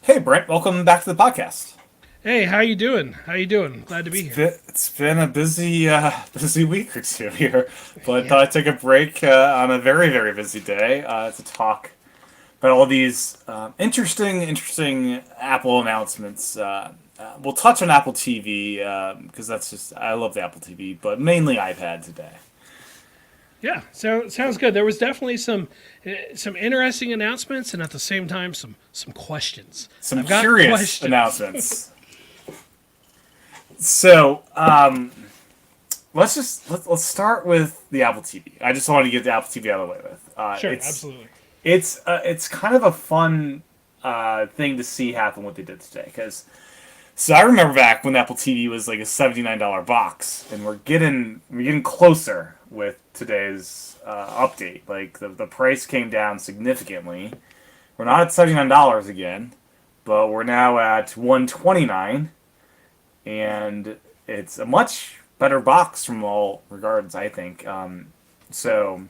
Hey Brent, welcome back to the podcast. Hey, how you doing? How you doing? Glad to It's be here. been, it's been a busy busy week or two here, but Yeah. I'd take a break on a very busy day to talk about all these interesting Apple announcements. We'll touch on Apple TV because that's just I love the Apple TV, but mainly iPad today. Yeah, so sounds good. There was definitely some interesting announcements and at the same time some questions. Some I've got curious questions. announcements. So let's start with the Apple TV. I just wanted to get the Apple TV out of the way with. Sure, absolutely. It's kind of a fun thing to see happen what they did today because so I remember back when the Apple TV was like a $79 box, and we're getting closer with today's update. Like the price came down significantly. We're not at $79 again, but we're now at 129, and it's a much better box from all regards, I think. So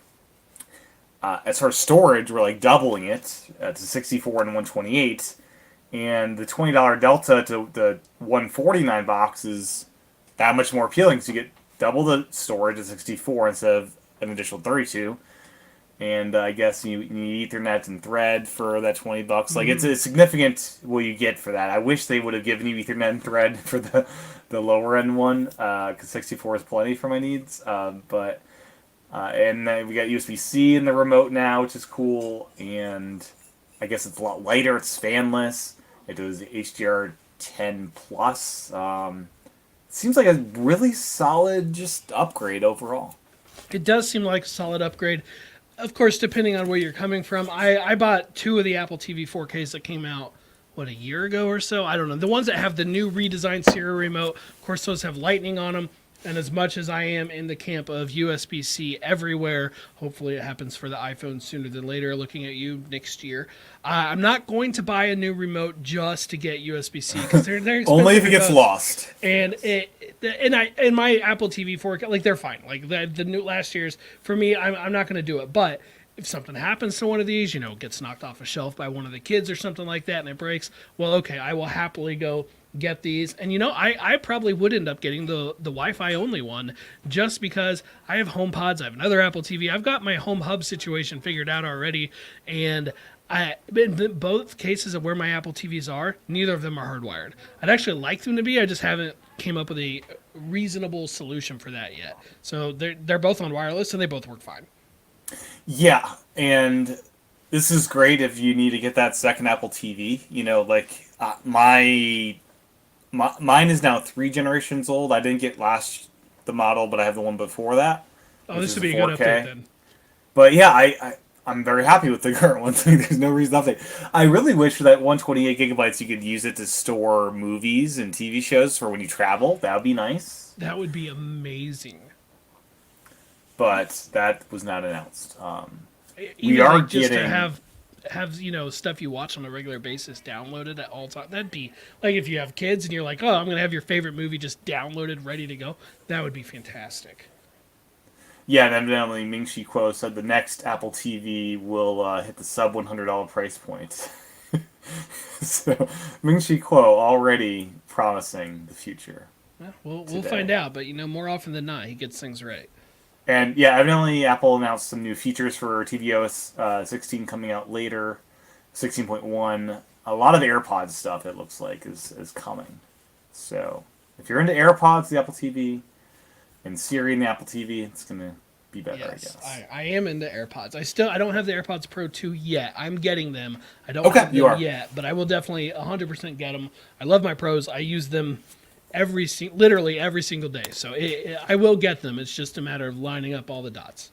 as far as storage, we're like doubling it to 64 and 128, and the $20 delta to the 149 box is that much more appealing. So you get double the storage at 64 instead of an additional 32. And I guess you need Ethernet and Thread for that $20. Like it's Hmm. a significant what you get for that. I wish they would have given you Ethernet and Thread for the lower end one because 64 is plenty for my needs. But and then we got USB C in the remote now, which is cool. And I guess it's a lot lighter. It's fanless. It does HDR 10 plus. Seems like a really solid just upgrade overall. It does seem like a solid upgrade. Of course, depending on where you're coming from. I bought two of the Apple TV 4Ks that came out a year ago or so. I don't know. The ones that have the new redesigned serial remote, of course, those have lightning on them. And as much as I am in the camp of USB C everywhere, hopefully it happens for the iPhone sooner than later, looking at you next year. I'm not going to buy a new remote just to get USB C because they're Only if expensive it as gets us. lost. And my Apple TV 4K, like they're fine. Like the new last year's for me, I'm not going to do it. But if something happens to one of these, gets knocked off a shelf by one of the kids or something like that, and it breaks, well, okay, I will happily go get these. And I probably would end up getting the Wi-Fi only one just because I have HomePods, I have another Apple TV, I've got my home hub situation figured out already, and in both cases of where my Apple TVs are, neither of them are hardwired. I'd actually like them to be. I just haven't came up with a reasonable solution for that yet. So they're both on wireless and they both work fine. Yeah, and this is great if you need to get that second Apple TV. Like mine is now 3 generations old. I didn't get the model, but I have the one before that, Oh, which this is would a be a good update 4K. then. But yeah, I'm very happy with the current one. There's no reason to update. I really wish for that 128 gigabytes you could use it to store movies and TV shows for when you travel. That would be nice. That would be amazing. But that was not announced. We Even are like just to getting have stuff you watch on a regular basis downloaded at all times. That'd be like if you have kids and you're like, oh, I'm gonna have your favorite movie just downloaded, ready to go. That would be fantastic. Yeah, and evidently Ming Chi Kuo said the next Apple TV will hit the sub $100 price point. So Ming Chi Kuo already promising the future Well, we'll find today. out, but more often than not, he gets things right. And yeah, evidently Apple announced some new features for tvOS 16 coming out later, 16.1. A lot of AirPods stuff it looks like is coming. So if you're into AirPods, the Apple TV, and Siri in the Apple TV, it's gonna be better, I Yes, guess. I am into AirPods. I don't have the AirPods Pro 2 yet. I'm getting them. I don't Okay, have you them are. yet, but I will definitely 100% get them. I love my Pros. I use them literally every single day. So I will get them. It's just a matter of lining up all the dots.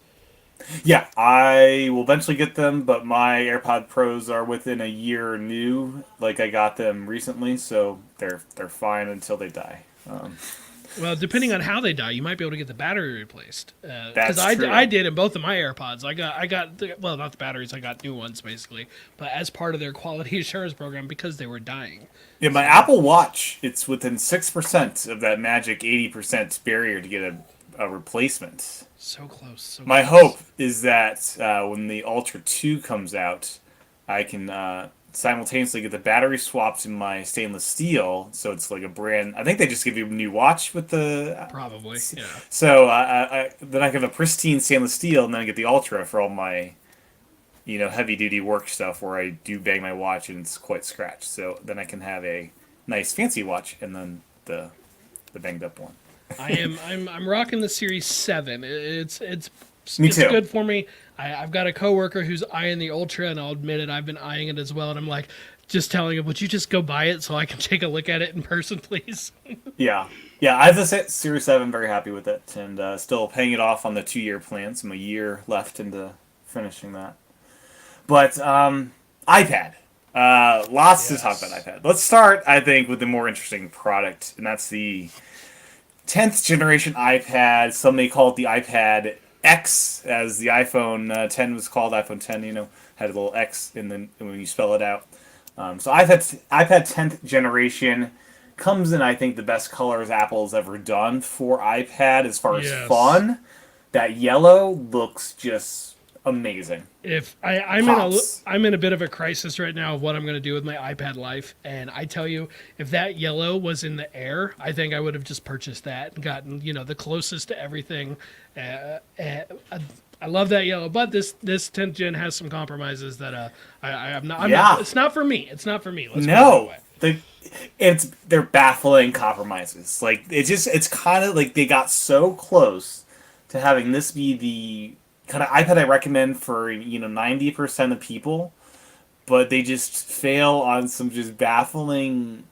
Yeah, I will eventually get them, but my AirPod Pros are within a year new. Like I got them recently, so they're fine until they die. Well, depending on how they die, you might be able to get the battery replaced. Because That's I true. did in both of my AirPods. Well, not the batteries. I got new ones basically, but as part of their quality assurance program because they were dying. Yeah, my So Apple Watch, it's within 6% of that magic 80% barrier to get a replacement. so close, so My hope close. is that when the Ultra 2 comes out, I can simultaneously get the battery swapped in my stainless steel, so it's like a brand. I think they just give you a new watch with the. Probably, yeah. So then I have a pristine stainless steel, and then I get the Ultra for all my, heavy duty work stuff where I do bang my watch and it's quite scratched. So then I can have a nice fancy watch, and then the banged up one. I'm rocking the Series 7. Me It's too. good for me. I've got a coworker who's eyeing the Ultra, and I'll admit it, I've been eyeing it as well. And I'm like, just telling him, would you just go buy it so I can take a look at it in person, please? Yeah. Yeah, I have the Series 7, very happy with it, and still paying it off on the 2-year plan, so I'm a year left into finishing that. But iPad. Lots to talk about iPad. Let's start, I think, with the more interesting product, and that's the 10th generation iPad. Some may call it the iPad X, as the iPhone 10 was called. iPhone 10, had a little X when you spell it out. So iPad 10th generation comes in, I think, the best colors Apple's ever done for iPad as far as fun. That yellow looks just amazing. If I'm in a bit of a crisis right now of what I'm going to do with my iPad Life, and I tell you, if that yellow was in the air, I think I would have just purchased that and gotten the closest to everything. I love that yellow, but this 10th gen has some compromises that I'm not. It's not for me. It's not for me. Let's no, they're baffling compromises. Like it's kind of like they got so close to having this be the kind of iPad I recommend for 90% of people, but they just fail on some baffling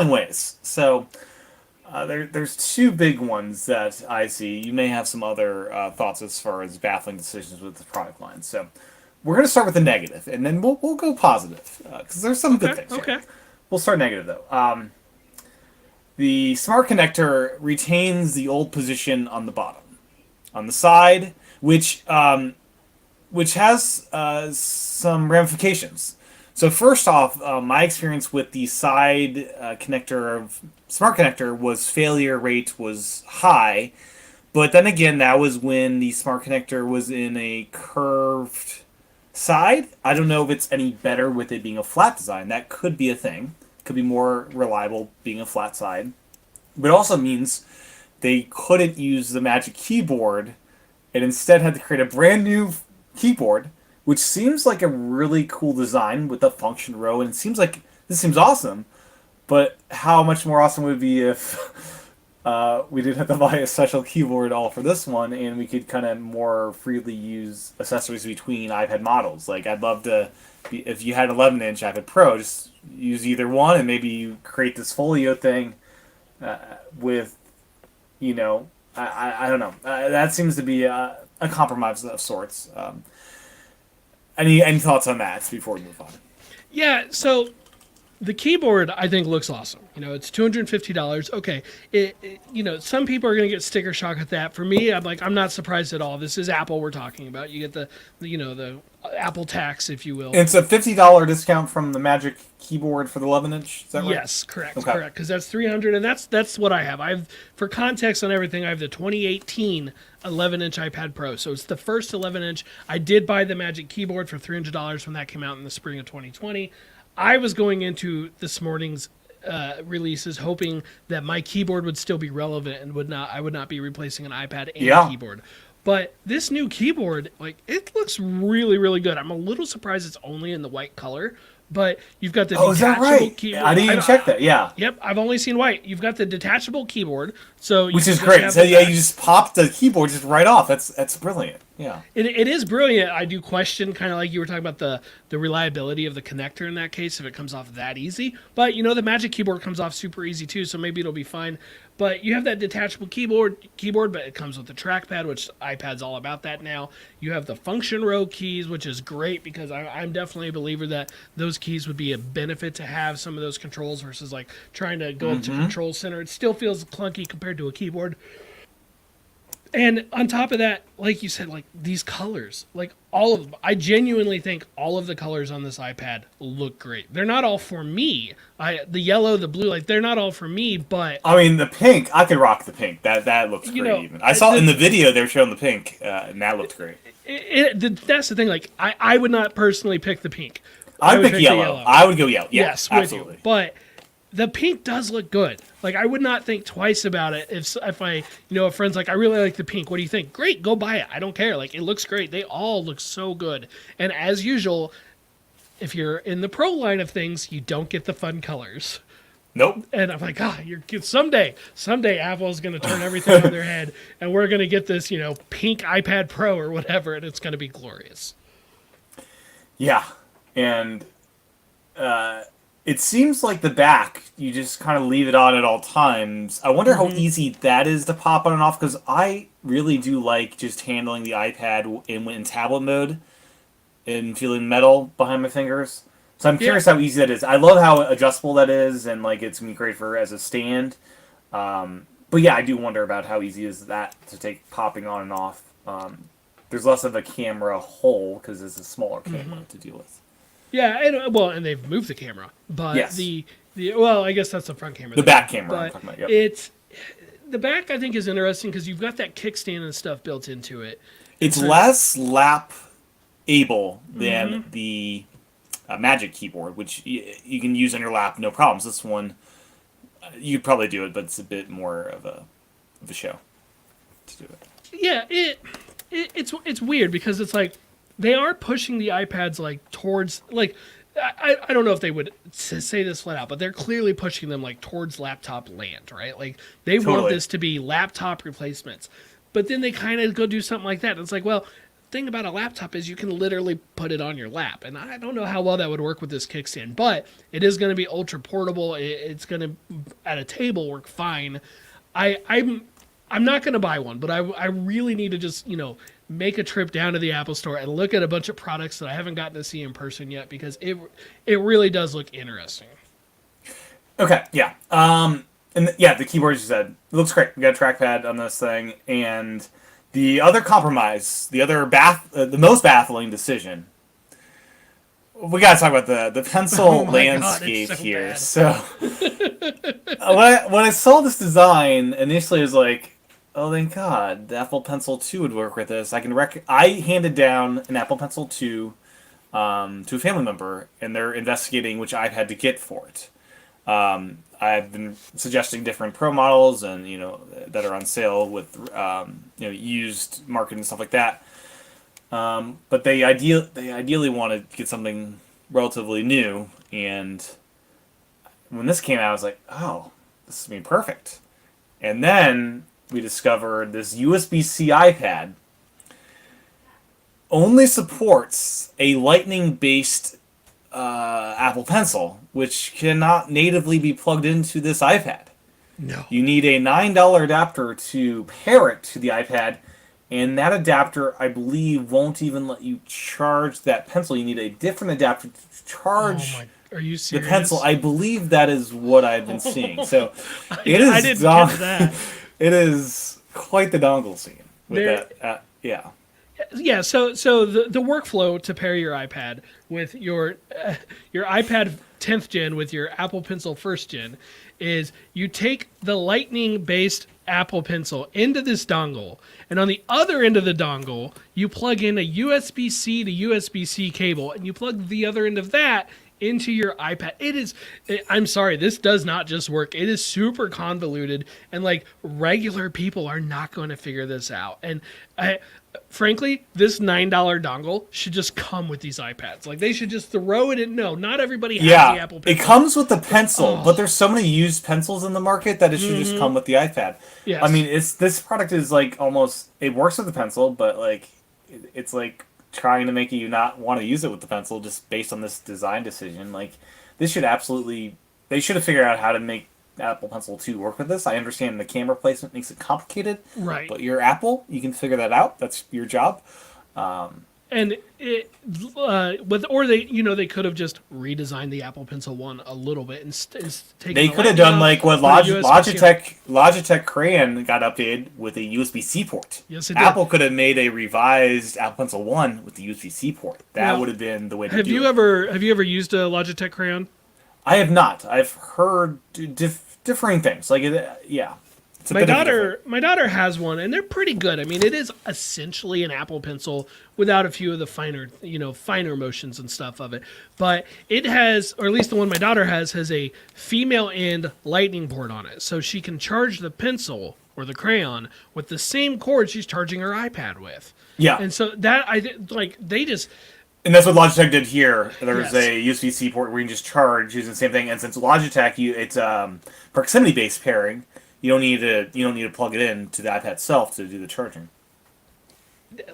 ways. So there's two big ones that I see. You may have some other thoughts as far as baffling decisions with the product line. So we're going to start with the negative, and then we'll go positive because there's some good things. Okay. Here. We'll start negative though. The smart connector retains the old position on the bottom, on the side, which has some ramifications. So first off, my experience with the side connector of smart connector was failure rate was high, but then again, that was when the smart connector was in a curved side. I don't know if it's any better with it being a flat design. That could be a thing. Could be more reliable being a flat side. But it also means they couldn't use the Magic Keyboard and instead had to create a brand new keyboard, which seems like a really cool design with the function row, and it seems like this seems awesome. But how much more awesome would it be if we didn't have to buy a special keyboard all for this one, and we could kind of more freely use accessories between iPad models? Like, I'd love to, if you had an 11-inch iPad Pro, just use either one, and maybe you create this folio thing with, I don't know. That seems to be a compromise of sorts. Any thoughts on that before we move on? Yeah, so the keyboard I think looks awesome. It's $250. Okay, some people are going to get sticker shock at that. For me, I'm not surprised at all. This is Apple we're talking about. You get the Apple tax, if you will. It's a $50 discount from the Magic Keyboard for the 11-inch. Is that right? Yes, correct, correct. Because that's $300, and that's what I have. For context on everything, I have the 2018 11-inch iPad Pro. So it's the first 11-inch. I did buy the Magic Keyboard for $300 when that came out in the spring of 2020. I was going into this morning's releases hoping that my keyboard would still be relevant and I would not be replacing an iPad and a keyboard. But this new keyboard, it looks really, really good. I'm a little surprised it's only in the white color, but you've got the detachable keyboard. I didn't even check that. Yeah. Yep, I've only seen white. You've got the detachable keyboard, which is great. So you just pop the keyboard just right off. That's brilliant. Yeah. It is brilliant. I do question, kind of like you were talking about the reliability of the connector in that case, if it comes off that easy. But the Magic Keyboard comes off super easy too, so maybe it'll be fine. But you have that detachable keyboard, but it comes with the trackpad, which iPad's all about that now. You have the function row keys, which is great because I'm definitely a believer that those keys would be a benefit to have some of those controls versus trying to go up to Control Center. It still feels clunky compared to a keyboard. And on top of that, like you said, these colors, all of them, I genuinely think all of the colors on this iPad look great. They're not all for me. The yellow, the blue, they're not all for me, but... I mean, the pink, I could rock the pink. That looks great even. I saw in the video they were showing the pink, and that looked great. That's the thing, I would not personally pick the pink. I'd would pick pick the yellow. I would go yellow. Yeah, Yes, with absolutely. you. But the pink does look good. Like I would not think twice about it if I a friend's like I really like the pink. What do you think? Great, go buy it. I don't care. Like it looks great. They all look so good. And as usual, if you're in the pro line of things, you don't get the fun colors. Nope. And I'm like, someday Apple's going to turn everything on their head, and we're going to get this, pink iPad Pro or whatever, and it's going to be glorious. Yeah, and it seems like the back, you just kind of leave it on at all times. I wonder how easy that is to pop on and off, because I really do like just handling the iPad in tablet mode and feeling metal behind my fingers. So I'm curious how easy that is. I love how adjustable that is, and like it's gonna be great for as a stand. But yeah, I do wonder about how easy is that to take popping on and off. There's less of a camera hole because it's a smaller camera to deal with. Yeah, and they've moved the camera, but Yes. I guess that's the front camera. The back camera I'm but talking about, yep. it's the back. I think is interesting because you've got that kickstand and stuff built into it. It's less lap able than the Magic keyboard, which you can use on your lap, no problems. This one, you'd probably do it, but it's a bit more of a show to do it. Yeah, it's weird because it's like they are pushing the iPads like towards like I don't know if they would say this flat out, but they're clearly pushing them like towards laptop land, right? Like they want this to be laptop replacements, but then they kind of go do something like that. And it's like, well, the thing about a laptop is you can literally put it on your lap, and I don't know how well that would work with this kickstand, but it is going to be ultra portable. It's going to at a table work fine. I'm not going to buy one, but I really need to just make a trip down to the Apple Store and look at a bunch of products that I haven't gotten to see in person yet because it really does look interesting. Okay, yeah. The keyboard, as you said, it looks great. We got a trackpad on this thing, and the other compromise, the most baffling decision. We gotta talk about the pencil landscape here. Bad. So, when I saw this design initially, I was like, "Oh, thank God, the Apple Pencil 2 would work with this." I handed down an Apple Pencil 2 to a family member, and they're investigating which iPad to get for it. I've been suggesting different Pro models and that are on sale with used market and stuff like that. But they ideally want to get something relatively new, and when this came out, I was like, oh, this is gonna be perfect. And then we discovered this USB-C iPad only supports a Lightning-based Apple Pencil, which cannot natively be plugged into this iPad. No. You need a $9 adapter to pair it to the iPad, and that adapter, I believe, won't even let you charge that pencil. You need a different adapter to charge Are you the serious? pencil. I believe that is what I've been seeing. So it is I didn't catch that. It is quite the dongle scene with that. Yeah. Yeah, so the workflow to pair your iPad with your iPad 10th gen with your Apple Pencil 1st gen is you take the Lightning-based Apple Pencil into this dongle, and on the other end of the dongle, you plug in a USB-C to USB-C cable, and you plug the other end of that into your iPad. I'm sorry, this does not just work. It is super convoluted, and like regular people are not going to figure this out. And frankly, this $9 dongle should just come with these iPads. Like they should just throw it in. No, not everybody has the Apple Pencil. It comes with the pencil, but there's so many used pencils in the market that it should just come with the iPad. Yes. I mean, this product is like almost, it works with the pencil, but like it's like trying to make you not want to use it with the pencil just based on this design decision. Like they should have figured out how to make Apple Pencil 2 work with this. I understand the camera placement makes it complicated, right? But you're Apple, you can figure that out. That's your job. And they could have just redesigned the Apple Pencil 1 a little bit and taken. They could have done like what Logitech Crayon got updated with a USB-C port. Yes, it did. Apple could have made a revised Apple Pencil 1 with the USB-C port. That would have been the way to do it. Have you ever used a Logitech Crayon? I have not. I've heard differing things. Like, yeah. It's a bit of a different. My daughter has one, and they're pretty good. I mean, it is essentially an Apple Pencil without a few of the finer motions and stuff of it. But it has, or at least the one my daughter has a female end lightning port on it, so she can charge the pencil or the crayon with the same cord she's charging her iPad with. Yeah. And so that they just. And that's what Logitech did here. There's Yes. a USB-C port where you can just charge using the same thing. And since Logitech, it's proximity-based pairing, you don't need to plug it in to the iPad itself to do the charging.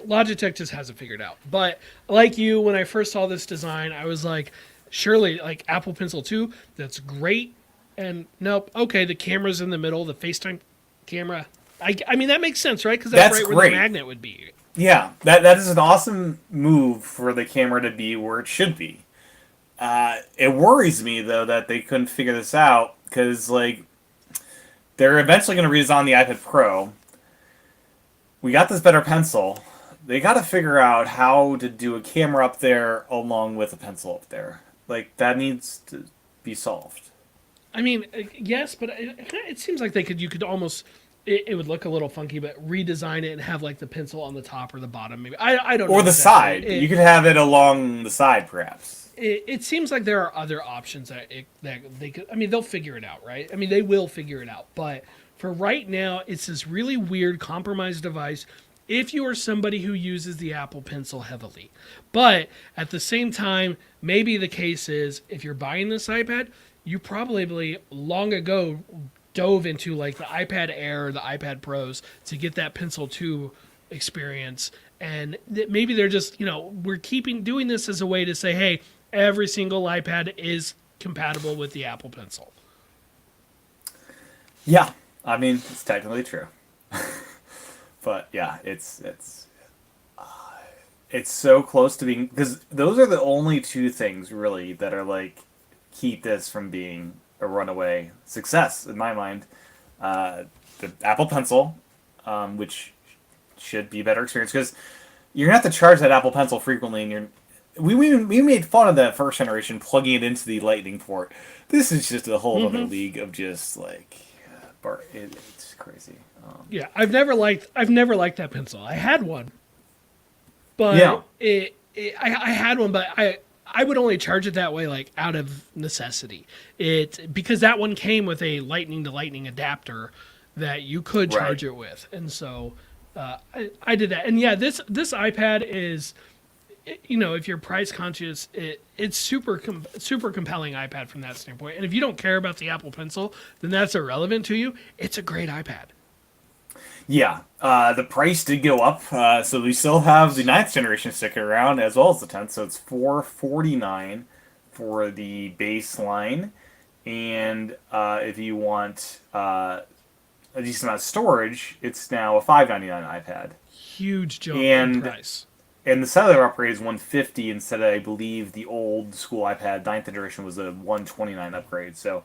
Logitech just has it figured out. But like you, when I first saw this design, I was like, surely like Apple Pencil 2, that's great. And nope, okay, the camera's in the middle, the FaceTime camera. I mean, that makes sense, right? Because that's right where great. the magnet would be. Yeah, that is an awesome move for the camera to be where it should be. It worries me though that they couldn't figure this out because like they're eventually going to redesign the iPad Pro. We got this better pencil. They got to figure out how to do a camera up there along with a pencil up there. Like that needs to be solved. I mean, yes, but it seems like you could almost. It would look a little funky, but redesign it and have like the pencil on the top or the bottom, maybe. I don't know. Or the exactly. side. You could have it along the side, perhaps. It seems like there are other options that they could. I mean, they'll figure it out, right? I mean, they will figure it out. But for right now, it's this really weird compromised device. If you are somebody who uses the Apple Pencil heavily, but at the same time, maybe the case is if you're buying this iPad, you probably long ago dove into like the iPad Air or the iPad Pros to get that Pencil 2 experience. And maybe they're just, we're doing this as a way to say, hey, every single iPad is compatible with the Apple Pencil. Yeah, I mean, it's technically true. But yeah, it's so close to being, because those are the only two things really that are like keep this from being a runaway success in my mind. The Apple Pencil, which should be a better experience because you're gonna have to charge that Apple Pencil frequently, and we made fun of that first generation plugging it into the Lightning port. This is just a whole other league of just like, it's crazy. Yeah, I've never liked that pencil. I had one, but yeah. I had one, but I would only charge it that way, like out of necessity. Because that one came with a lightning to lightning adapter that you could charge it with, and so I did that. And yeah, this iPad is, if you're price conscious, it's super compelling iPad from that standpoint. And if you don't care about the Apple Pencil, then that's irrelevant to you. It's a great iPad. Yeah, the price did go up, so we still have the 9th generation sticking around as well as the 10th. So it's $449 for the baseline, and if you want a decent amount of storage, it's now a $599 iPad. Huge jump in price. And the cellular upgrade is $150 instead of, I believe, the old school iPad 9th generation was a $129 upgrade. So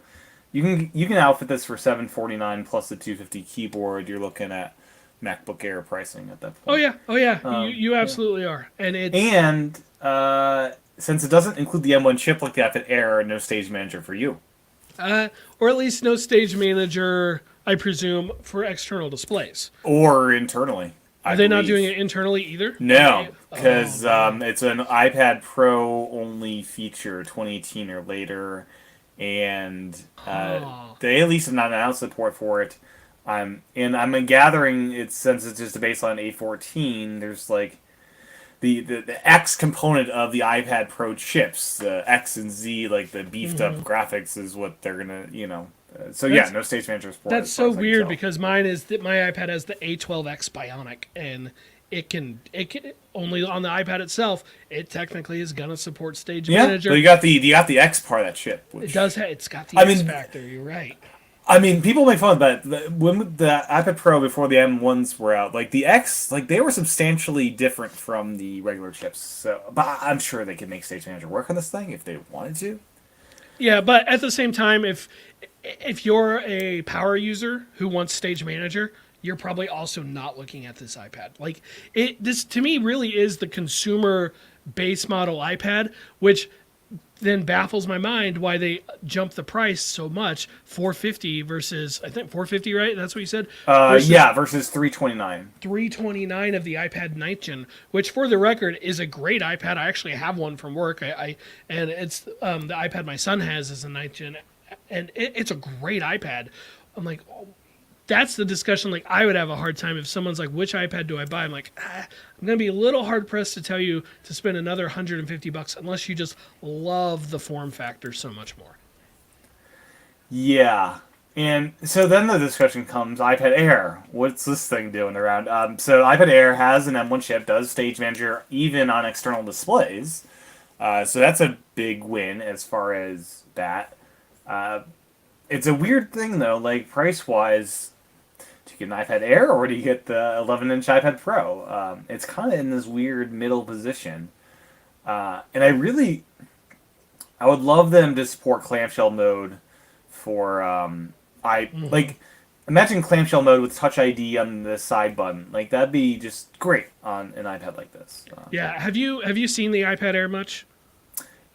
you can outfit this for $749 plus the $250 keyboard. You're looking at MacBook Air pricing at that point. Oh yeah, you absolutely are. And since it doesn't include the M1 chip like the iPad Air, no Stage Manager for you. Or at least no Stage Manager, I presume, for external displays. Or internally. Are they not doing it internally either? No, because it's an iPad Pro only feature, 2018 or later, and they at least have not announced support for it. And I'm gathering since it's just a baseline A14, there's like the X component of the iPad Pro chips, the X and Z, like the beefed up graphics is what they're gonna, So no Stage Manager support. That's so weird because my iPad has the A12X Bionic, and it can only on the iPad itself. It technically is gonna support Stage Manager. But you got the X part of that chip. Which, it does. It's got the X factor. You're right. I mean, people make fun of that. When the iPad Pro before the M1s were out, like the X, like they were substantially different from the regular chips. So, but I'm sure they could make Stage Manager work on this thing if they wanted to. Yeah, but at the same time, if you're a power user who wants Stage Manager, you're probably also not looking at this iPad. Like this to me really is the consumer base model iPad, which then baffles my mind why they jumped the price so much, 450 versus I think 450, right? That's what you said. Versus Yeah, versus 329. 329 of the iPad 9th gen, which for the record is a great iPad. I actually have one from work. I and it's the iPad my son has is a 9th gen, and it's a great iPad. I'm like, oh, that's the discussion. Like, I would have a hard time if someone's like, which iPad do I buy? I'm like, I'm gonna be a little hard pressed to tell you to spend another $150 unless you just love the form factor so much more. Yeah. And so then the discussion comes iPad Air. What's this thing doing around? So iPad Air has an M1 chip, does Stage Manager even on external displays. So that's a big win as far as that. Uh, it's a weird thing though, like price wise. Do you get an iPad Air or do you get the 11-inch iPad Pro? It's kind of in this weird middle position. And I would love them to support clamshell mode for like imagine clamshell mode with Touch ID on the side button. Like that'd be just great on an iPad like this. Yeah, have you seen the iPad Air much?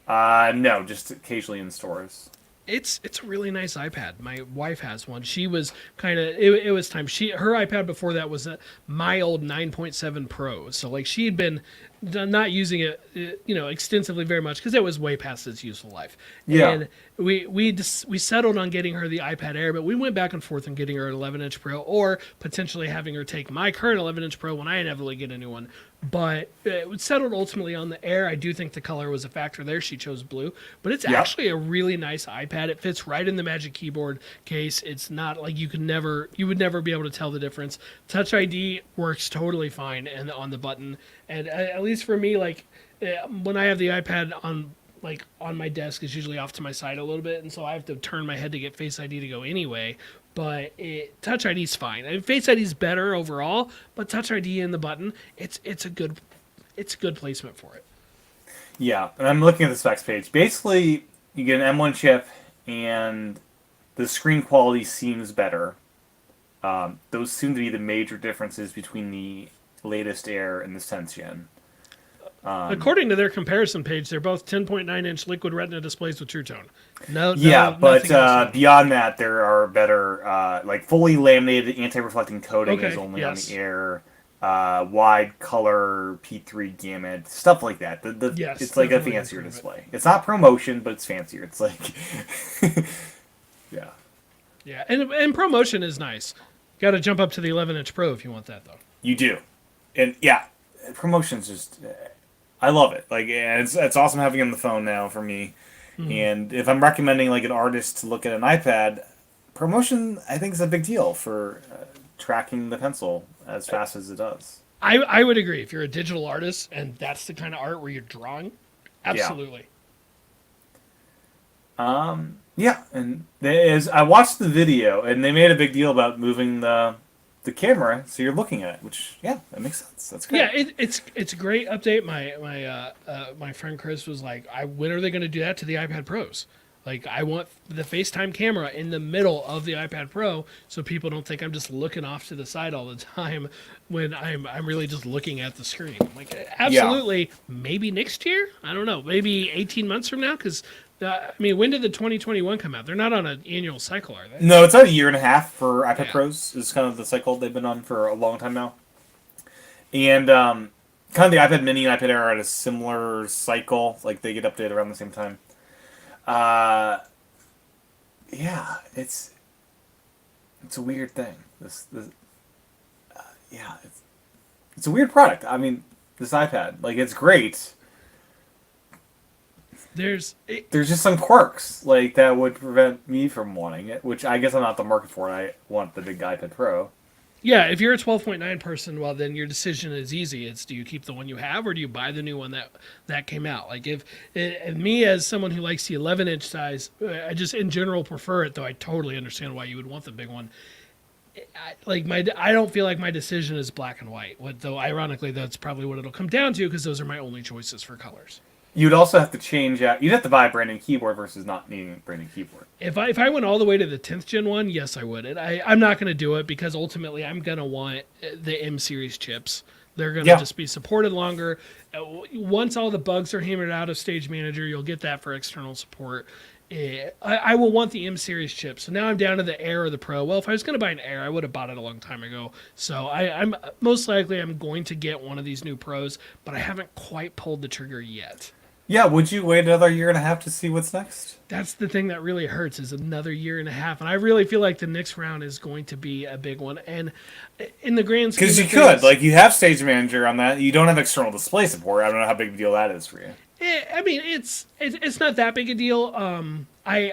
No, just occasionally in stores. It's a really nice iPad. My wife has one. She was kind of it was time. Her iPad before that was my old 9.7 Pro. So like she had been not using it extensively very much because it was way past its useful life. Yeah. And we settled on getting her the iPad Air, but we went back and forth on getting her an 11-inch Pro or potentially having her take my current 11-inch Pro when I inevitably get a new one. But it settled ultimately on the Air. I do think the color was a factor there. She chose blue, but it's actually a really nice iPad. It fits right in the Magic Keyboard case. It's not like you would never be able to tell the difference. Touch ID works totally fine and on the button. And at least for me, like when I have the iPad on my desk, it's usually off to my side a little bit, and so I have to turn my head to get Face ID to go anyway. But Touch ID is fine. I mean, Face ID is better overall, but Touch ID in the button, it's a good placement for it. Yeah, and I'm looking at the specs page. Basically, you get an M1 chip, and the screen quality seems better. Those seem to be the major differences between the latest Air and the 10th gen. According to their comparison page, they're both 10.9-inch liquid retina displays with True Tone. Yeah, but nothing else. beyond that, there are better, like fully laminated anti-reflecting coating is Okay, only yes. on the Air. Wide color P3 gamut, stuff like that. Yes, It's like a definitely fancier improvement. display. It's not ProMotion, but it's fancier. It's like, yeah, Yeah, and ProMotion is nice. Got to jump up to the 11-inch Pro if you want that, though. you do, and yeah, ProMotion's just, I love it. Like, and it's awesome having it on the phone now for me. And if I'm recommending like an artist to look at an iPad, ProMotion I think is a big deal for tracking the pencil as fast as it does. I would agree. If you're a digital artist and that's the kind of art where you're drawing, absolutely. Yeah, and I watched the video, and they made a big deal about moving the camera, so you're looking at it, which that makes sense. That's great. Yeah, it's a great update. My friend Chris was like, when are they going to do that to the iPad Pros? Like, I want the FaceTime camera in the middle of the iPad Pro so people don't think I'm just looking off to the side all the time when I'm really just looking at the screen. I'm like, absolutely, maybe next year? I don't know. Maybe 18 months from now? Because, when did the 2021 come out? They're not on an annual cycle, are they? No, it's about a year and a half for iPad Yeah. Pros. Is kind of the cycle they've been on for a long time now. And kind of the iPad Mini and iPad Air are at a similar cycle. Like they get updated around the same time. Yeah, it's a weird thing. It's a weird product. I mean, this iPad, like it's great. There's There's just some quirks like that would prevent me from wanting it, which I guess I'm not the market for it. I want the big iPad Pro. Yeah, if you're a 12.9 person, well, then your decision is easy. It's do you keep the one you have or do you buy the new one that came out? Like if me as someone who likes the 11-inch size, I just in general prefer it. Though I totally understand why you would want the big one. I don't feel like my decision is black and white. Though ironically, that's probably what it'll come down to because those are my only choices for colors. You'd also have to change out. You'd have to buy a brand new keyboard versus not needing a brand new keyboard. If I went all the way to the 10th gen one, yes, I would. And I'm not going to do it because ultimately I'm going to want the M series chips. They're going to Yeah. just be supported longer. Once all the bugs are hammered out of Stage Manager, you'll get that for external support. I will want the M series chip. So now I'm down to the Air or the Pro. Well, if I was going to buy an Air, I would have bought it a long time ago. So I'm most likely I'm going to get one of these new Pros, but I haven't quite pulled the trigger yet. Yeah, would you wait another year and a half to see what's next? That's the thing that really hurts is another year and a half, and I really feel like the next round is going to be a big one. And in the grand scheme, Because you of could, things, like, you have Stage Manager on that. You don't have external display support. I don't know how big of a deal that is for you. I mean, it's not that big a deal. I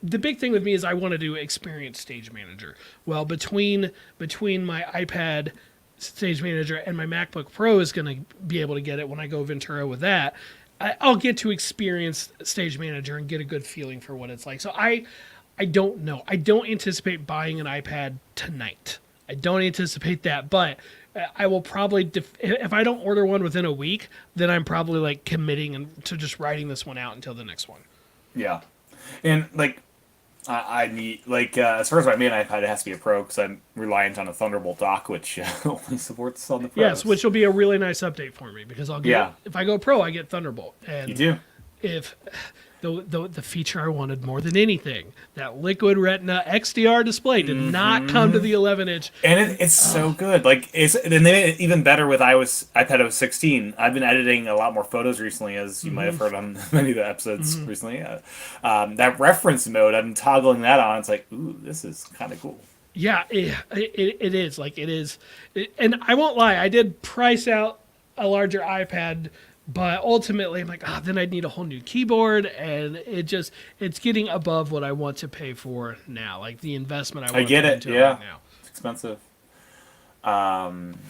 the big thing with me is I want to do experience Stage Manager. Well, between my iPad Stage Manager and my MacBook Pro is going to be able to get it when I go Ventura with that. I'll get to experience Stage Manager and get a good feeling for what it's like. So I don't know. I don't anticipate buying an iPad tonight. I don't anticipate that, but I will probably if I don't order one within a week, then I'm probably like committing to just writing this one out until the next one. Yeah. And, like, I need, like, as far as my main iPad, it has to be a Pro because I'm reliant on a Thunderbolt dock, which only supports on the Pros. Yes, which will be a really nice update for me because I'll get Yeah. if I go Pro, I get Thunderbolt. And You do. if the feature I wanted more than anything, that Liquid Retina XDR display did not come to the 11-inch. And it's so good. Like, and they made it even better with iPad OS 16. I've been editing a lot more photos recently, as you might have heard on many of the episodes recently. That reference mode, I've been toggling that on. It's like, ooh, this is kind of cool. Yeah, it is. Like, it is. And I won't lie, I did price out a larger iPad, but ultimately I'm like, then I'd need a whole new keyboard, and it's getting above what I want to pay for now. Like, the investment I want get to put it, into yeah. it right now. It's expensive.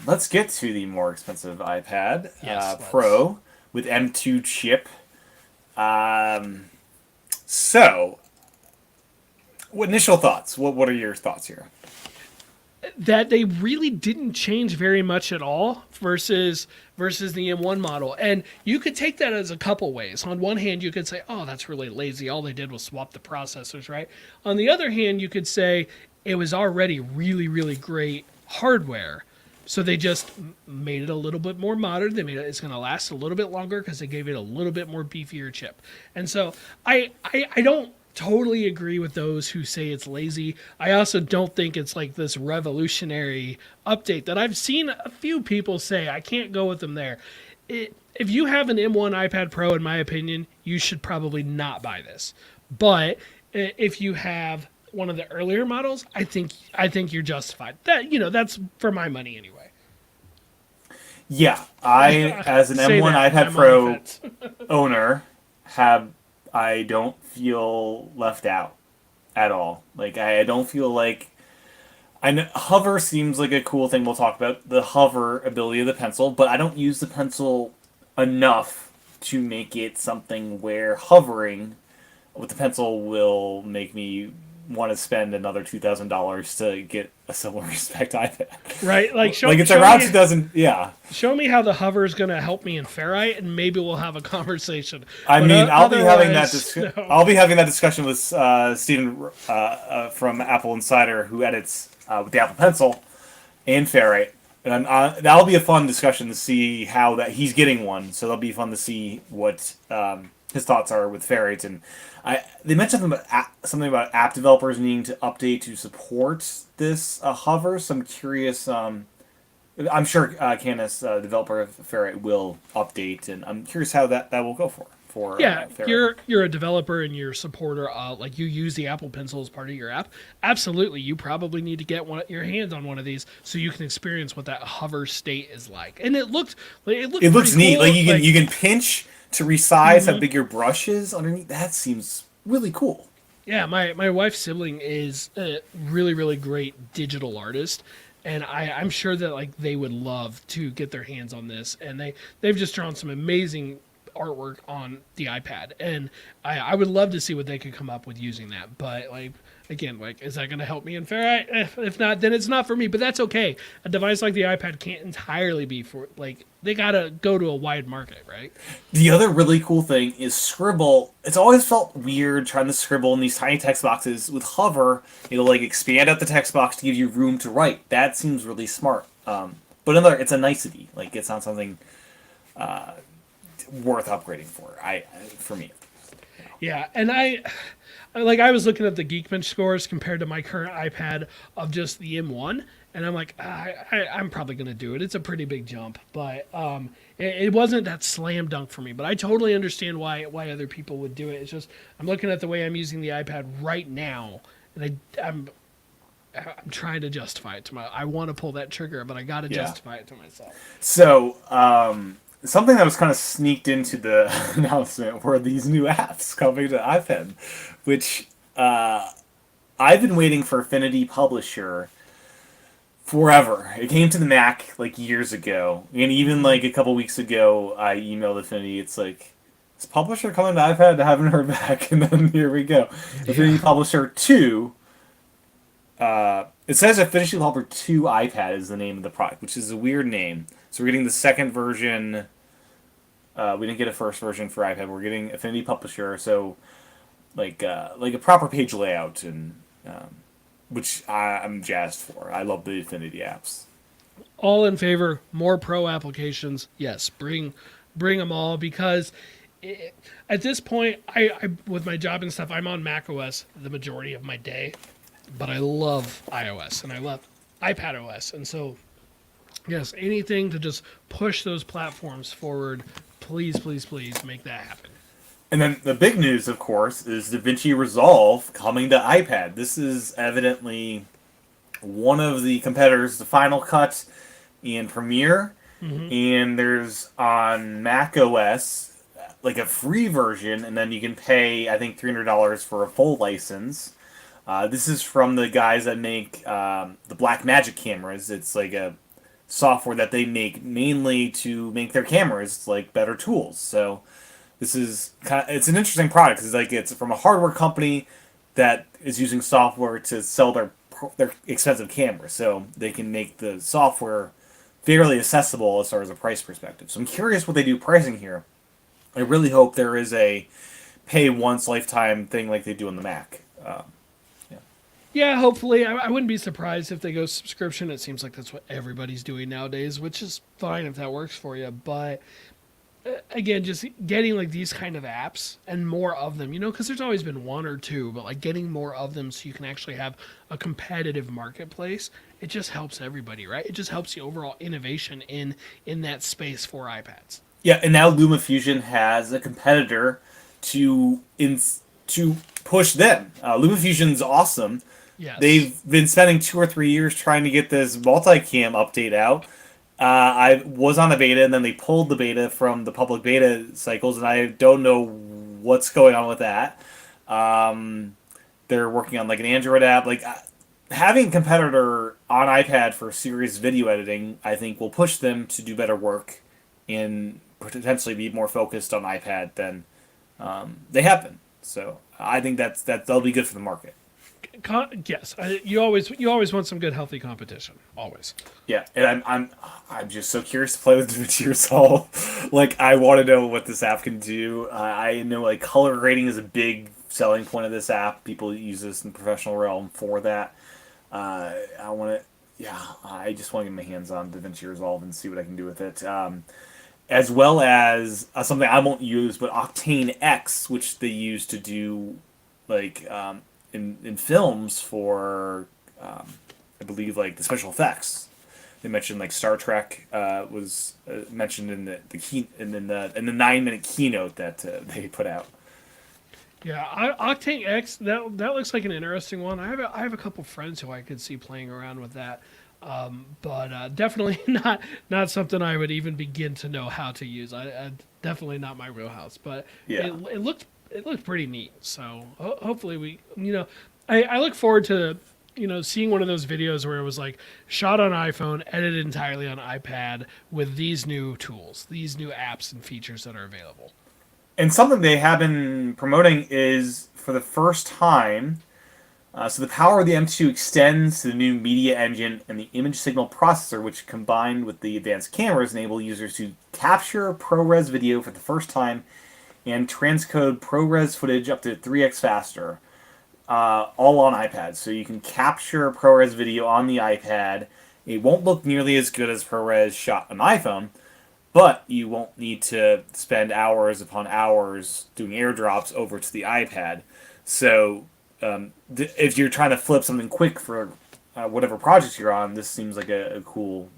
Let's get to the more expensive iPad Yes, Pro with M2 chip. So, what initial thoughts? What are your thoughts here? That they really didn't change very much at all versus the M1 model. And you could take that as a couple ways. On one hand, you could say, oh, that's really lazy. All they did was swap the processors, right? On the other hand, you could say it was already really, really great hardware. So they just made it a little bit more modern. They made it's going to last a little bit longer because they gave it a little bit more beefier chip. And so I don't totally agree with those who say it's lazy. I also don't think it's like this revolutionary update that I've seen a few people say. I can't go with them there. If you have an M1 iPad Pro, in my opinion, you should probably not buy this. But if you have one of the earlier models, I think you're justified. That's for my money anyway. Yeah, I, as an Say M1 that, iPad I'm Pro on the fence. owner, I don't feel left out at all. Like, I don't feel like... I know hover seems like a cool thing we'll talk about, the hover ability of the pencil, but I don't use the pencil enough to make it something where hovering with the pencil will make me want to spend another $2,000 to get a similar respect iPad. Right? Like, It's around 2000. Yeah. Show me how the hover is going to help me in Ferrite, and maybe we'll have a conversation. I But mean, I'll be having that. no. I'll be having that discussion with Steven from Apple Insider, who edits with the Apple Pencil and Ferrite, and that'll be a fun discussion to see how that he's getting one. So that'll be fun to see what his thoughts are with Ferrite. And they mentioned something about app developers needing to update to support this hover. So I'm curious. I'm sure Candace, developer of Ferrite, will update, and I'm curious how that will go for Ferrite. You're a developer and you're a supporter. Like, you use the Apple Pencil as part of your app. Absolutely, you probably need to get your hands on one of these so you can experience what that hover state is like. And it looks neat. cool. Like, you can pinch to resize how big your brush is underneath. That seems really cool. Yeah, my wife's sibling is a really, really great digital artist, and I'm sure that, like, they would love to get their hands on this. And they've just drawn some amazing artwork on the iPad, and I would love to see what they could come up with using that. But, like, again, like, is that going to help me in Ferrite? If not, then it's not for me. But that's okay. A device like the iPad can't entirely be for, like, they gotta go to a wide market, right? The other really cool thing is Scribble. It's always felt weird trying to scribble in these tiny text boxes. With Hover, it'll, like, expand out the text box to give you room to write. That seems really smart. But But another, it's a nicety. Like it's not something worth upgrading for. For me. Yeah, and I was looking at the Geekbench scores compared to my current iPad of just the M1, and I'm like, I'm probably gonna do it. It's a pretty big jump, but it wasn't that slam dunk for me. But I totally understand why other people would do it. It's just I'm looking at the way I'm using the iPad right now, and I'm trying to justify it to my. I want to pull that trigger, but I got to Yeah. justify it to myself. So, something that was kind of sneaked into the announcement were these new apps coming to iPad, which I've been waiting for Affinity Publisher forever. It came to the Mac like years ago, and even like a couple weeks ago, I emailed Affinity. It's like, is Publisher coming to iPad? I haven't heard back, and then here we go. Affinity Publisher 2. It says Affinity Publisher 2 iPad is the name of the product, which is a weird name. So we're getting the second version. We didn't get a first version for iPad. We're getting Affinity Publisher, so like a proper page layout, and which I'm jazzed for. I love the Affinity apps. All in favor, more pro applications. Yes, bring them all because at this point, I with my job and stuff, I'm on Mac OS the majority of my day, but I love iOS and I love iPad OS, and so yes, anything to just push those platforms forward. Please, please, please make that happen. And then the big news, of course, is DaVinci Resolve coming to iPad. This is evidently one of the competitors to Final Cut and Premiere. Mm-hmm. And there's on Mac OS like a free version, and then you can pay, I think, $300 for a full license. This is from the guys that make the Blackmagic cameras. It's like a software that they make mainly to make their cameras like better tools. So this is it's an interesting product because it's from a hardware company that is using software to sell their expensive cameras. So they can make the software fairly accessible as far as a price perspective. So I'm curious what they do pricing here. I really hope there is a pay once lifetime thing like they do on the Mac. Yeah, hopefully. I wouldn't be surprised if they go subscription. It seems like that's what everybody's doing nowadays, which is fine if that works for you. But again, just getting like these kind of apps and more of them, because there's always been one or two, but like getting more of them so you can actually have a competitive marketplace, it just helps everybody, right? It just helps the overall innovation in that space for iPads. Yeah, and now LumaFusion has a competitor to push them. LumaFusion's awesome. Yes. They've been spending 2 or 3 years trying to get this multicam update out. I was on a beta, and then they pulled the beta from the public beta cycles, and I don't know what's going on with that. They're working on like an Android app. Like having a competitor on iPad for serious video editing, I think will push them to do better work and potentially be more focused on iPad than they have been. So I think that'll be good for the market. Yes, you always want some good healthy competition, always. Yeah, and I'm just so curious to play with DaVinci Resolve. Like I want to know what this app can do. I know like color grading is a big selling point of this app. People use this in the professional realm for that. I just want to get my hands on DaVinci Resolve and see what I can do with it. As well as something I won't use, but Octane X, which they use to do like in films for I believe like the special effects. They mentioned like Star Trek was mentioned in the key in the 9-minute keynote that they put out. Yeah, Octane X that looks like an interesting one. I have a couple friends who I could see playing around with that, but definitely not something I would even begin to know how to use. I definitely not my wheelhouse, but Yeah. it looked pretty neat. So hopefully I look forward to seeing one of those videos where it was like shot on iPhone, edited entirely on iPad with these new tools, these new apps and features that are available. And something they have been promoting is for the first time. So the power of the M2 extends to the new media engine and the image signal processor, which combined with the advanced cameras enable users to capture ProRes video for the first time and transcode ProRes footage up to 3x faster, all on iPad. So you can capture ProRes video on the iPad It won't look nearly as good as ProRes shot on iPhone, but you won't need to spend hours upon hours doing airdrops over to the iPad. So if you're trying to flip something quick for whatever project you're on, this seems like a cool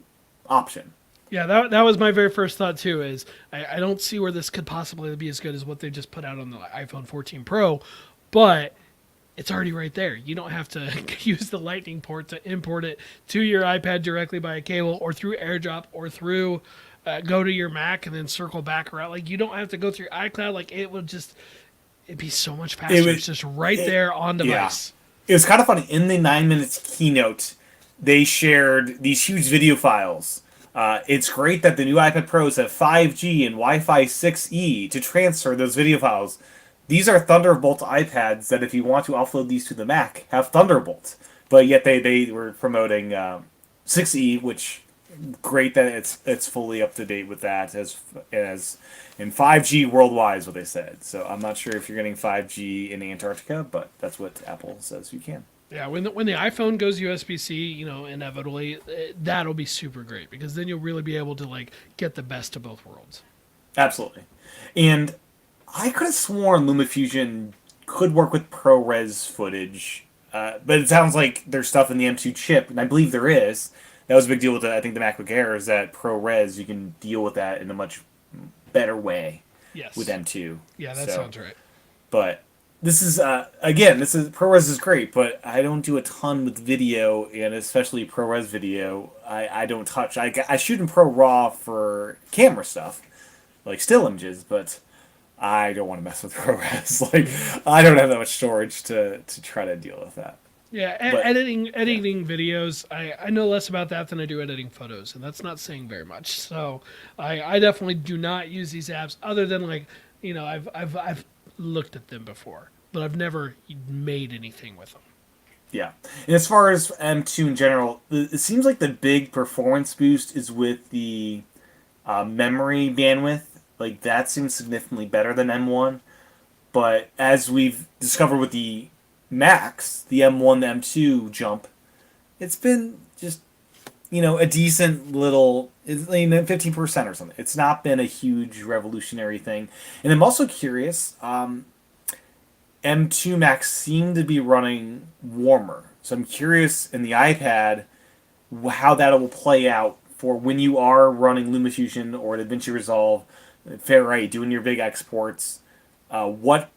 option. Yeah, that was my very first thought too. Is I don't see where this could possibly be as good as what they just put out on the iPhone 14 Pro, but it's already right there. You don't have to use the Lightning port to import it to your iPad directly by a cable or through AirDrop or through go to your Mac and then circle back around. Like you don't have to go through iCloud. Like it'd be so much faster. It's just right there on Yeah. device. It was kind of funny. In the 9 minutes keynote, they shared these huge video files. It's great that the new iPad Pros have 5G and Wi-Fi 6E to transfer those video files. These are Thunderbolt iPads that, if you want to offload these to the Mac, have Thunderbolt. But yet they were promoting 6E, which great that it's fully up to date with that as in 5G worldwide is what they said. So I'm not sure if you're getting 5G in Antarctica, but that's what Apple says you can. Yeah, when the iPhone goes USB-C, inevitably that'll be super great because then you'll really be able to like get the best of both worlds. Absolutely. And I could have sworn LumaFusion could work with ProRes footage, but it sounds like there's stuff in the M2 chip, and I believe there is. That was a big deal with I think the MacBook Air is that ProRes you can deal with that in a much better way Yes. with M2. Yeah, that sounds right. But this is again, this is ProRes is great, but I don't do a ton with video, and especially ProRes video. I don't touch. I shoot in ProRAW for camera stuff, like still images, but I don't want to mess with ProRes. Like I don't have that much storage to try to deal with that. Yeah, But editing videos, I know less about that than I do editing photos, and that's not saying very much. So I definitely do not use these apps other than like I've looked at them before, but I've never made anything with them. yeah, and as far as M2 in general, it seems like the big performance boost is with the memory bandwidth. Like that seems significantly better than M1. But as we've discovered with the Max, the M1, the M2 jump, it's been just a decent little, 15% or something. It's not been a huge revolutionary thing. And I'm also curious. M2 Max seem to be running warmer, so I'm curious in the iPad how that will play out for when you are running LumaFusion or DaVinci Resolve, Ferrite, doing your big exports. What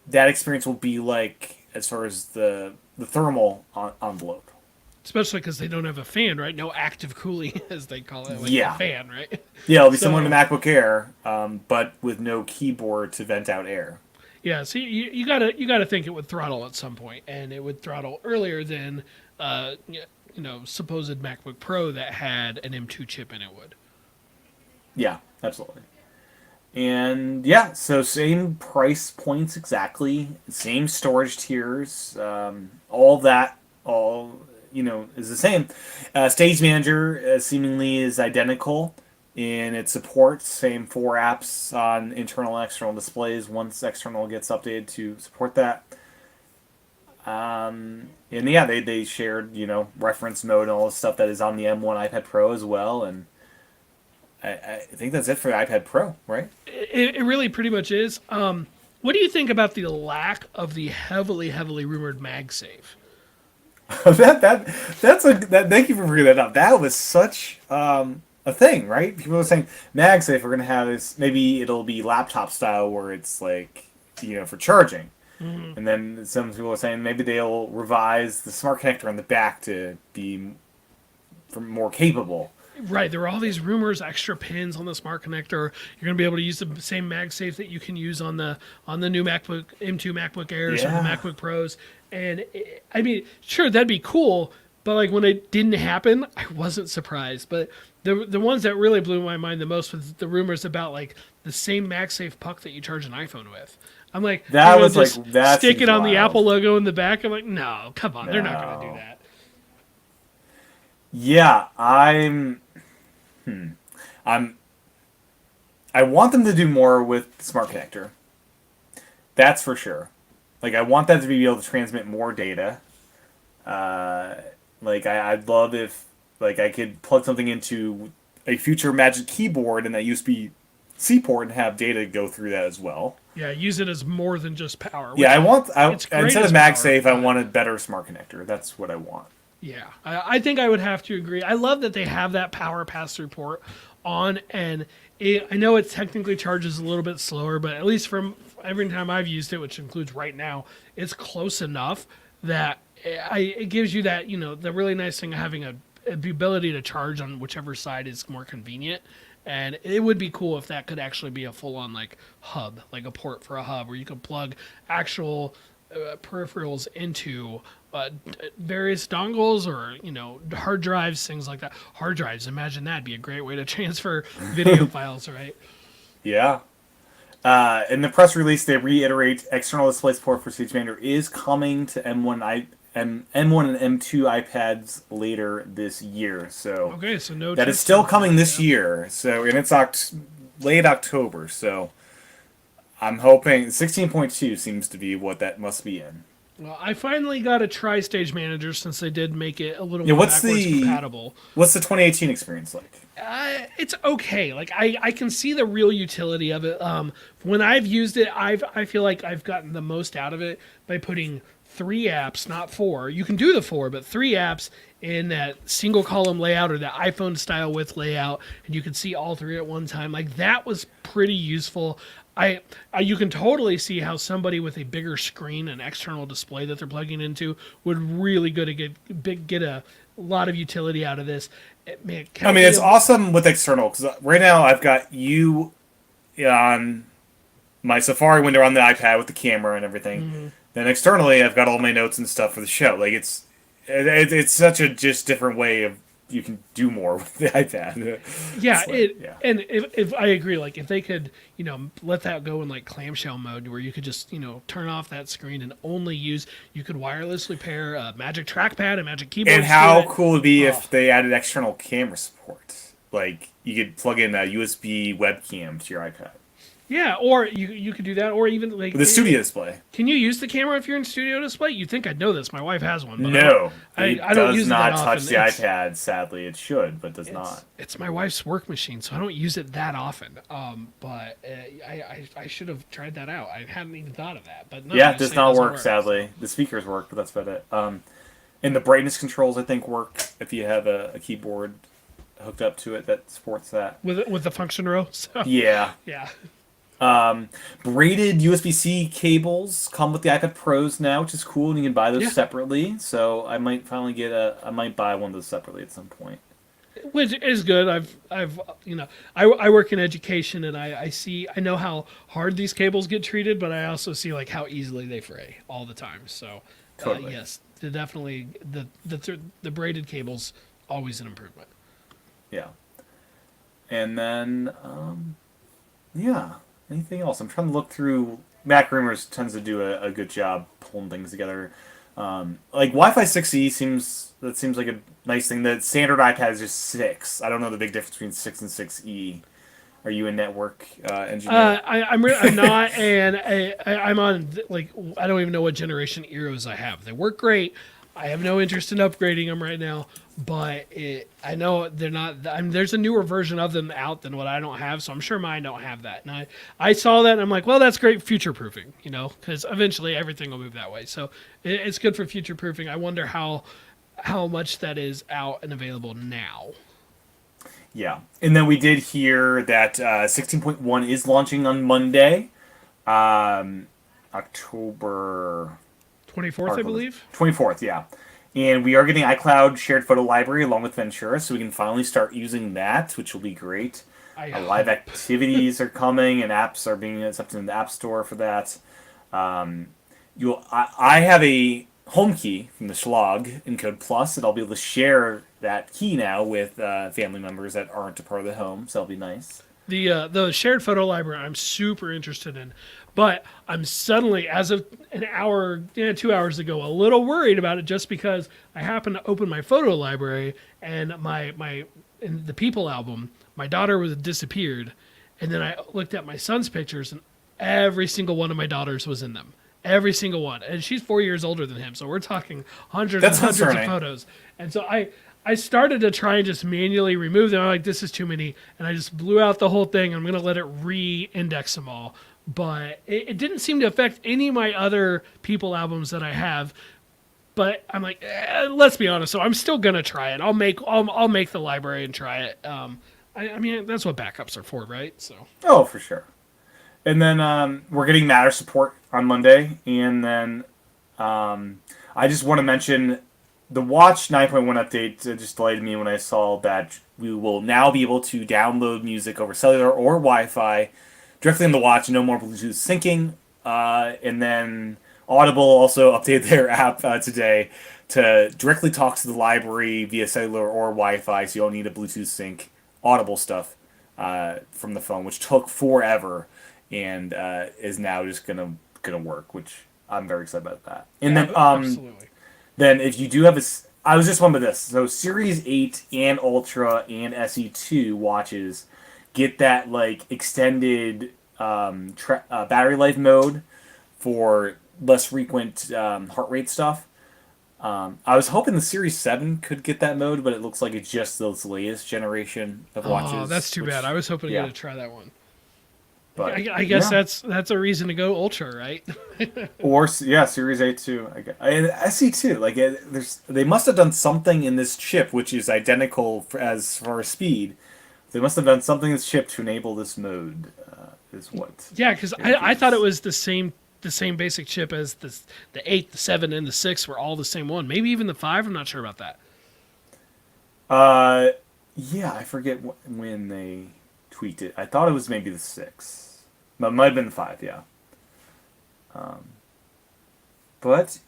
that experience will be like as far as the thermal envelope. Especially because they don't have a fan, right? No active cooling, as they call it, like Yeah. a fan, right? Yeah, it'll be So similar to MacBook Air, but with no keyboard to vent out air. yeah, so you gotta think it would throttle at some point, and it would throttle earlier than supposed MacBook Pro that had an M2 chip in it would. Yeah, absolutely. And yeah, so same price points exactly, same storage tiers, all that, all is the same. Stage Manager seemingly is identical in its support. Same four apps on internal and external displays. Once external gets updated to support that. And yeah, they shared reference mode and all the stuff that is on the M1 iPad Pro as well, and I think that's it for the iPad Pro, right? It really pretty much is. What do you think about the lack of the heavily rumored MagSafe? Thank you for bringing that up. That was such a thing, right? People were saying MagSafe we're gonna have this. Maybe it'll be laptop style where it's like for charging, and then some people are saying maybe they'll revise the smart connector on the back to be more capable. Right, there were all these rumors, extra pins on the smart connector. You're going to be able to use the same MagSafe that you can use on the new MacBook M2 MacBook Airs or the Yeah. MacBook Pros. And I mean, sure, that'd be cool, but like when it didn't happen, I wasn't surprised. But the ones that really blew my mind the most was the rumors about like the same MagSafe puck that you charge an iPhone with. I'm like, That they're was gonna like just that stick seems it on the wild. Apple logo in the back. I'm like, no, come on, they're not going to do No. that. Yeah, I'm I want them to do more with the smart connector. That's for sure. Like I want that to be able to transmit more data. Like I'd love if Like I could plug something into a future Magic Keyboard and that USB-C port and have data go through that as well. Yeah, use it as more than just power. Yeah, Which it's great instead as of power, MagSafe, I but want a better smart connector. That's what I want. yeah, I think I would have to agree. I love that they have that power pass-through port on, and I know it technically charges a little bit slower, but at least from every time I've used it, which includes right now, it's close enough that it gives you that, the really nice thing of having the ability to charge on whichever side is more convenient. And it would be cool if that could actually be a full-on like hub, like a port for a hub, where you could plug actual peripherals into various dongles or hard drives, things like that. Hard drives, imagine that'd be a great way to transfer video files, right? Yeah. In the press release, they reiterate external display support for SageMaker is coming to M1 and M2 iPads later this year. So Okay, so no. that is still coming this year. So and it's late October. So I'm hoping 16.2 seems to be what that must be in. Well, I finally got a Tri-Stage Manager since they did make it a little Yeah, more backwards compatible. What's the 2018 experience like? It's okay. Like I can see the real utility of it. When I've used it, I feel like I've gotten the most out of it by putting 3 apps, not 4. You can do the 4, but 3 apps in that single column layout or that iPhone style width layout, and you can see all 3 at one time. Like that was pretty useful. You can totally see how somebody with a bigger screen and external display that they're plugging into would really get a lot of utility out of this. It's awesome with external because right now I've got you on my Safari window on the iPad with the camera and everything. Mm-hmm. Then externally, I've got all my notes and stuff for the show. Like it's such a just different way of you can do more with the iPad. Yeah, yeah. And if I agree, like if they could, let that go in like clamshell mode where you could just, turn off that screen and only you could wirelessly pair a Magic Trackpad and Magic Keyboard. And how cool would it be if they added external camera support? Like you could plug in a USB webcam to your iPad. Yeah, or you could do that, or even like With the studio display. Can you use the camera if you're in studio display? You'd think I'd know this. My wife has one. But no, I don't use it that does not touch often. the iPad. Sadly, it should, but does not. It's my wife's work machine, so I don't use it that often. But I should have tried that out. I hadn't even thought of that. But no, yeah, it does not work. So. Sadly, the speakers work, but that's about it. And the brightness controls, I think, work if you have a keyboard hooked up to it that supports that with the function row. So. Yeah. Yeah. Braided USB-C cables come with the iPad Pros now, which is cool, and you can buy those separately. So I might finally I might buy one of those separately at some point. Which is good. I work in education, and I know how hard these cables get treated, but I also see like how easily they fray all the time. So totally. yes, definitely the braided cables always an improvement. Yeah. And then yeah. Anything else? I'm trying to look through. Mac Rumors tends to do a good job pulling things together. Like Wi-Fi 6E seems like a nice thing. The standard iPad is just 6. I don't know the big difference between 6 and 6E. Are you a network engineer? I'm not, and I'm on like I don't even know what generation Eros I have. They work great. I have no interest in upgrading them right now, but I know they're not. There's a newer version of them out than what I don't have, so I'm sure mine don't have that. And I saw that, and I'm like, well, that's great future proofing, because eventually everything will move that way. So it's good for future proofing. I wonder how much that is out and available now. Yeah, and then we did hear that 16.1 is launching on Monday, October 24th, I believe. 24th, yeah. And we are getting iCloud shared photo library along with Ventura, so we can finally start using that, which will be great. Live activities are coming, and apps are being accepted in the App Store for that. I have a home key from the Schlog in Code Plus, and I'll be able to share that key now with family members that aren't a part of the home, so that'll be nice. The shared photo library I'm super interested in, but I'm suddenly, as of an hour, 2 hours ago, a little worried about it just because I happened to open my photo library and in the People album, my daughter was disappeared, and then I looked at my son's pictures and every single one of my daughters was in them. Every single one. And she's 4 years older than him, so we're talking hundreds and hundreds of photos. And so I I started to try and just manually remove them. I'm like, this is too many, and I just blew out the whole thing. I'm gonna let it re-index them all, but it didn't seem to affect any of my other People albums that I have. But I'm like, let's be honest. So I'm still gonna try it. I'll make the library and try it. I mean, that's what backups are for, right? So Oh, for sure. And then we're getting Matter support on Monday, and then I just want to mention the Watch 9.1 update just delighted me when I saw that we will now be able to download music over cellular or Wi-Fi directly on the watch. No more Bluetooth syncing. And then Audible also updated their app today to directly talk to the library via cellular or Wi-Fi, so you don't need a Bluetooth sync. Audible stuff from the phone, which took forever, and is now just gonna work, which I'm very excited about that. And yeah, then absolutely. then if you do have I was just wondering about this. So Series 8 and Ultra and SE2 watches get that like extended battery life mode for less frequent heart rate stuff. I was hoping the Series 7 could get that mode, but it looks like it's just this latest generation of watches. Oh, that's too bad. I was hoping to yeah. get to try that one. But I guess yeah. that's a reason to go Ultra, right? Or yeah, Series 8 too. I guess. And SE 2 like they must have done something in this chip which is identical as far as speed. They must have done something in this chip to enable this mode. Is what? Yeah, because I thought it was the same basic chip as the 8, the 7, and the 6 were all the same one. Maybe even the 5. I'm not sure about that. Yeah, I forget when they tweaked it. I thought it was maybe the 6, but it might have been the 5. Yeah. But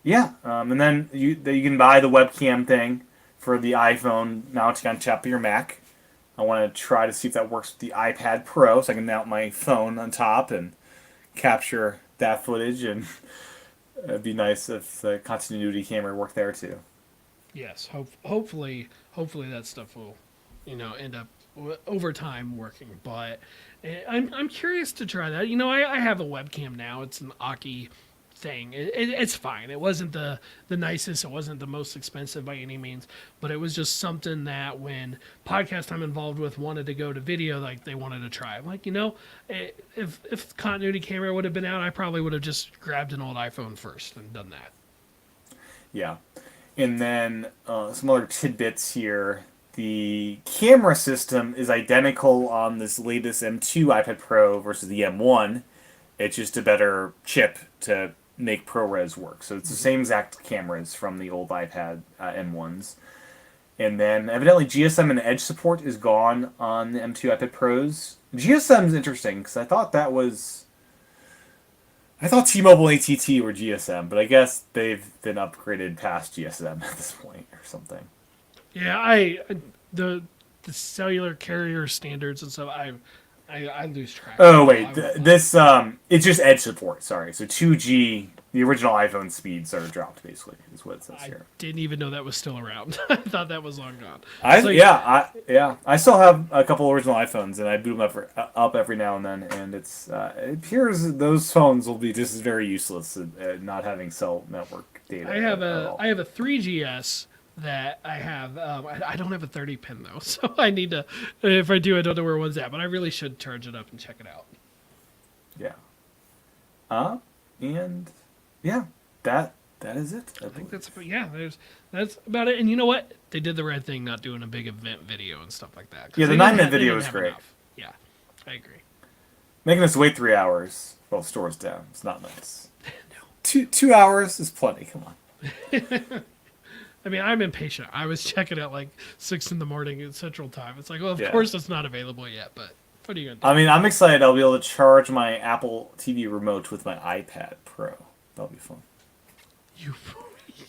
yeah, and then you can buy the webcam thing for the iPhone mounting on top of your Mac. I want to try to see if that works with the iPad Pro, so I can mount my phone on top and capture that footage. And it'd be nice if the continuity camera worked there too. Yes, hopefully that stuff will, end up over time working. But I'm curious to try that. I have a webcam now. It's an Aki thing. It's fine. It wasn't the nicest. It wasn't the most expensive by any means. But it was just something that when podcast I'm involved with wanted to go to video, like they wanted to try. I'm like, if continuity camera would have been out, I probably would have just grabbed an old iPhone first and done that. Yeah. And then some other tidbits here. The camera system is identical on this latest M2 iPad Pro versus the M1. It's just a better chip to make ProRes work. So it's the same exact cameras from the old iPad M1s. And then evidently GSM and Edge support is gone on the M2 iPad Pros. GSM is interesting because I thought T-Mobile and AT&T were GSM, but I guess they've been upgraded past GSM at this point or something. Yeah, the cellular carrier standards and stuff. I lose track. Oh wait, it's just Edge support. Sorry, so 2G, the original iPhone speeds are dropped basically. Is what it says here. I didn't even know that was still around. I thought that was long gone. I still have a couple original iPhones, and I boot them up every now and then, and it appears those phones will be just very useless at not having cell network data. I have a 3GS that I have. I don't have a 30 pin though, so I need to. If I do, I don't know where one's at, but I really should charge it up and check it out. Yeah. And yeah, that is it. I think that's that's about it. And you know what? They did the right thing, not doing a big event video and stuff like that. Yeah, the 9-minute video is great. Enough. Yeah, I agree. Making us wait 3 hours while the store's down. It's not nice. No. 2 hours is plenty. Come on. I mean, I'm impatient. I was checking at like 6 a.m. at Central Time. It's like, well, of course it's not available yet, but what are you gonna do? I mean, I'm excited. I'll be able to charge my Apple TV remote with my iPad Pro. That'll be fun.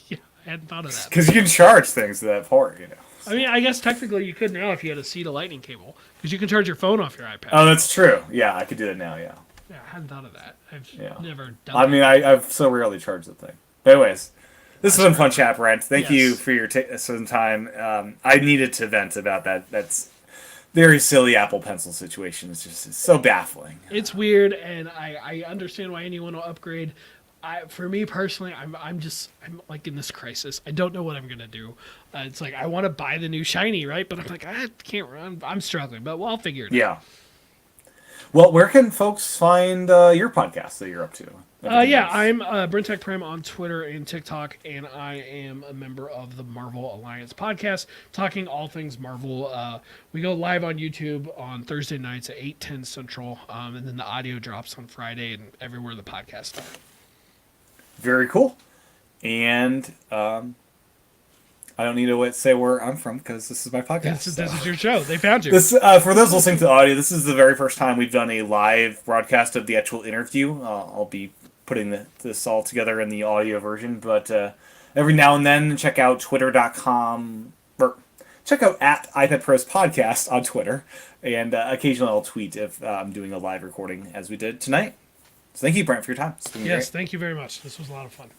Yeah, I hadn't thought of that. Because you can charge things to that port, I mean, I guess technically you could now if you had a C to Lightning cable, because you can charge your phone off your iPad. Oh, that's true. Yeah, I could do that now. Yeah. Yeah, I hadn't thought of that. I've never done. I mean, I've so rarely charged the thing. But anyways. This has been fun chat, Brent. Thank you for your some time. I needed to vent about that. That's very silly Apple Pencil situation. It's so baffling. It's weird, and I understand why anyone will upgrade. For me personally, I'm like in this crisis. I don't know what I'm gonna do. It's like I want to buy the new shiny, right? But I'm like I can't. I'm struggling, but I'll figure it out. Yeah. Well, where can folks find your podcast that you're up to? Yeah, I'm Brentech Prem on Twitter and TikTok, and I am a member of the Marvel Alliance podcast, talking all things Marvel. We go live on YouTube on Thursday nights at 8:10 Central, and then the audio drops on Friday and everywhere the podcasts are. Very cool. And I don't need to say where I'm from because this is my podcast. This is your show. They found you. This, for those listening to the audio, this is the very first time we've done a live broadcast of the actual interview. I'll be putting this all together in the audio version, but every now and then check out twitter.com or check out at iPad Pros Podcast on Twitter, and occasionally I'll tweet if I'm doing a live recording as we did tonight. So thank you, Brent, for your time. Yes, thank you very much. This was a lot of fun.